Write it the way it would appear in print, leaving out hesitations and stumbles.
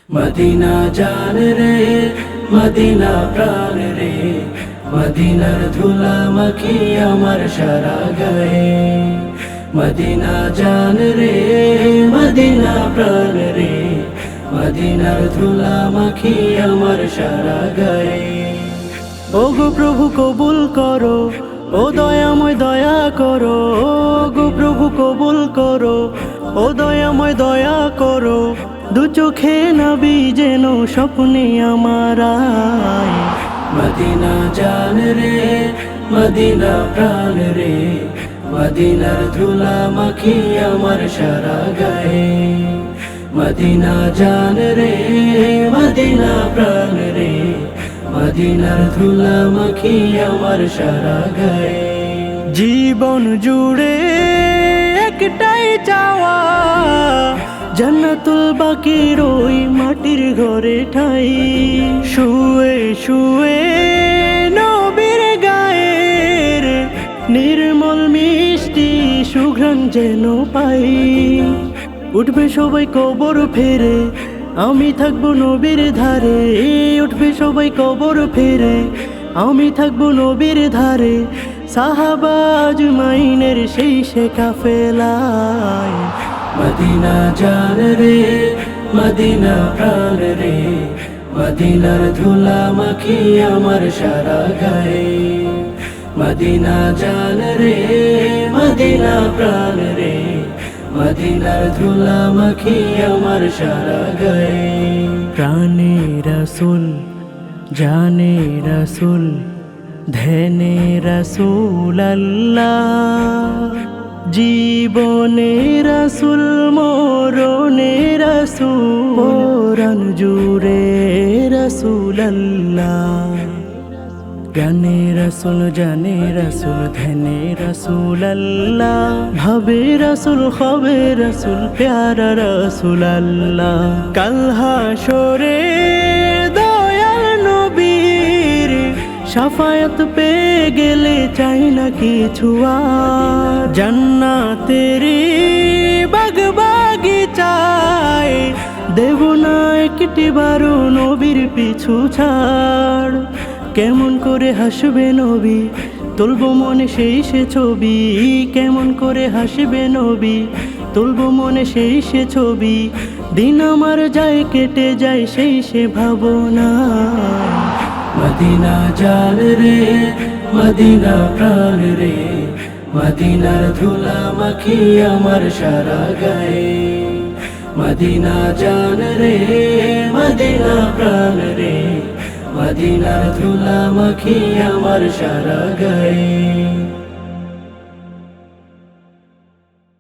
Medina জান রে Medina প্রাণ রে, মদিনার ধুলা মাখি আমার সারা গায়ে। মদিনা জান রে মদিনা প্রাণ রে, মদিনার ধুলা মাখি আমার সারা গায়ে। ওগো প্রভু কবুল করো, ও দয়াময় দয়া করো, ওগো প্রভু কবুল করো, ও দয়াময় দয়া করো। দু চোখে নবী যেন স্বপ্নে আমার আয়। মদিনা জান রে মদিনা প্রাণ রে, মদিনার ধুলা মাখি আমার সারা গায়ে। মদিনা জান রে মদিনা প্রাণ রে, মদিনার ধুলা মাখি আমার সারা গায়ে। জীবন জুড়ে একটাই চাওয়া, জান্নাতুল বাকির ওই মাটির ঘরে ঠাই। শুয়ে শুয়ে নবীর গায়ের নির্মল মিষ্টি সুঘ্রাণ যেন পাই। উঠবে সবাই কবর ফেরে, আমি থাকবো নবীর ধারে। উঠবে সবাই কবর ফেরে, আমি থাকবো নবীর ধারে। সাহাবা আজমাইনের সেই সে কাফেলায়। মদিনা জান রে মদিনা প্রাণ রে, মদিনার ধুলা মাখি আমার সারা গায়ে। মদিনা জান রে মদিনা প্রাণ রে, মদিনার ধুলা মাখি আমার সারা গায়ে। প্রাণে রাসূল জানে রাসূল, ধ্যানে রাসূল আল্লাহ। জীবনে রাসূল মরণে রাসূল, পরাণ জুড়ে রাসূল আল্লাহ। জ্ঞানে রাসূল জানে রাসূল, ধ্যানে রাসূল আল্লাহ। ভাবে রাসূল হবে রাসূল, প্যারা রাসূল আল্লাহ। কাল হাশরে দয়াল নবীর শাফায়াত পেয়ে গেলে চাই না কিছু আর। জান্নাতের বাগ বাগিচায় দেব না একটি বারো নবীর পিছু ছাড়। কেমন করে হাসবে নবী, তুলবো মনে সেই সে ছবি। কেমন করে হাসবে নবী, তুলবো মনে সেই সে ছবি। দিন আমার যায় কেটে যায় সেই সে ভাবনা। মদিনা জান রে মদিনা প্রাণ রে, মদিনার ধুলা মাখি আমার সারা গায়ে। মদিনা জান রে মদিনা প্রাণ রে, মদিনার ধুলা মাখি আমার সারা গায়ে।